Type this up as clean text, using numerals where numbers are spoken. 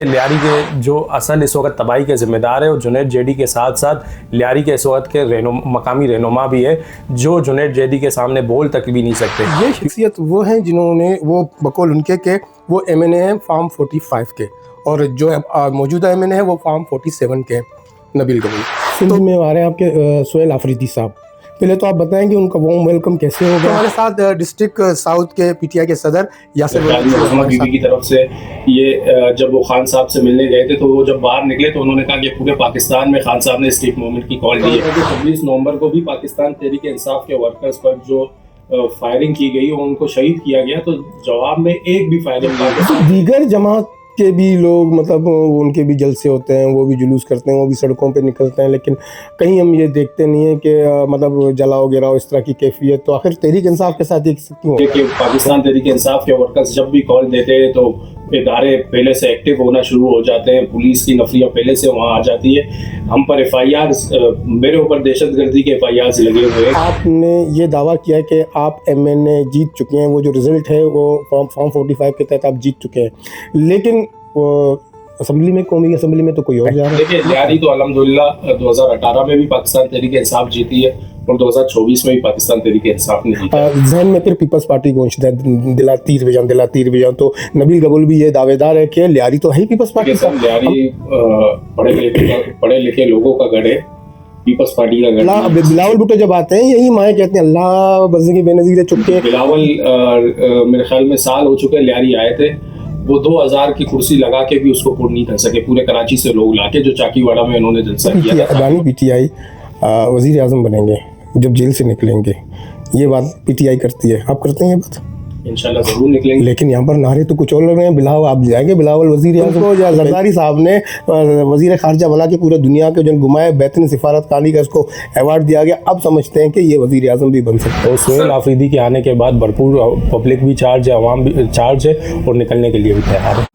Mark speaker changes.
Speaker 1: लियारी के जो असल इस वक्त तबाही के ज़िम्मेदार है, और जुनैद जैदी के साथ साथ लियारी के इस वक्त के मकामी रहनुमा भी है, जो जुनैद जैदी के सामने बोल तक भी नहीं सकते।
Speaker 2: ये शख्सियत वो हैं जिन्होंने वो बकौल उनके के वो MNA हैं फार्म 45 के, और जो मौजूदा MNA है वो फार्म 47 के नबील गबूल।
Speaker 3: सिंध में आ रहे हैं आपके सोहेल आफरीदी साहब, पहले तो आप बताएं कि उनका वार्म वेलकम कैसे होगा।
Speaker 2: तो हमारे साथ डिस्ट्रिक्ट साउथ के PTI के सदर यासिर
Speaker 4: बीबी की तरफ से ये जब वो खान साहब से मिलने गए थे तो वो जब बाहर निकले तो उन्होंने कहा कि पूरे पाकिस्तान में खान साहब ने स्टेट मूवमेंट की कॉल दी है। 26 नवंबर को भी पाकिस्तान तहरीक इंसाफ के वर्कर्स पर जो फायरिंग की गई और उनको शहीद किया गया, तो जवाब में एक भी फायरिंग
Speaker 3: दीगर जमात के भी लोग मतलब उनके भी जलसे होते हैं, वो भी जुलूस करते हैं, वो भी सड़कों पे निकलते हैं, लेकिन कहीं हम ये देखते नहीं है कि मतलब जलाओ गिराओ इस तरह की कैफियत। तो आखिर तहरीक इंसाफ के साथ ये क्यों
Speaker 4: कि पाकिस्तान तहरीक इंसाफ के वर्कर्स जब भी कॉल देते हैं तो इदारे पहले से एक्टिव होना शुरू हो जाते हैं, पुलिस की नफरियाँ पहले से वहाँ आ जाती है। हम पर FIR, मेरे ऊपर दहशतगर्दी के FIR लगे हुए हैं।
Speaker 3: आपने ये दावा किया है कि आप MNA जीत चुके हैं, वो जो रिजल्ट है वो फॉर्म 45 के तहत आप जीत चुके हैं, लेकिन असम्बली में, कौमी असम्बली में तो कोई और जा रहा है।
Speaker 4: देखिए, लियारी तो अल्हम्दुलिल्लाह 2018 में भी पाकिस्तान तहरीक इंसाफ जीती है और 2024 में भी पाकिस्तान तहरीक इंसाफ ने जीता।
Speaker 3: जहन में फिर पीपल्स पार्टी को दिला तीर भेजा, तो नबील गबूल भी ये दावेदार है कि लियारी तो है ही पीपल्स पार्टी का।
Speaker 4: लियारी पढ़े लिखे लोगों का गढ़ है, पीपल्स पार्टी का गढ़।
Speaker 3: बिलावल भुट्टो जब आते हैं यही माए कहते हैं अल्लाह बज़गी बेनज़ीर चुपके।
Speaker 4: बिलावल मेरे ख्याल में साल हो चुके लियारी आए थे, वो 2000 की कुर्सी लगा के भी उसको पूर्ण नहीं कर सके। पूरे कराची से लोग लाके जो चाकीवाड़ा में उन्होंने जलसा किया।
Speaker 3: अदानी PTI वज़ीर आज़म बनेंगे जब जेल से निकलेंगे, ये बात PTI करती है, आप करते हैं ये बात?
Speaker 4: इंशाल्लाह जरूर निकलेंगे।
Speaker 3: लेकिन यहाँ पर नारे तो कुछ और लग रहे हैं। बिलावल आप जाएंगे, बिलावल वज़ीर आज़म को, या जरदारी साहब ने वज़ीर ख़ारजा बना के पूरे दुनिया के जो घुमाए बेहतरीन सिफारतखानी का उसको अवार्ड दिया गया, अब समझते हैं कि ये वज़ीर आज़म भी बन सकते हैं।
Speaker 1: और सोहेल आफरीदी के आने के बाद भरपूर पब्लिक भी चार्ज है, अवाम भी चार्ज है और निकलने के लिए भी तैयार है।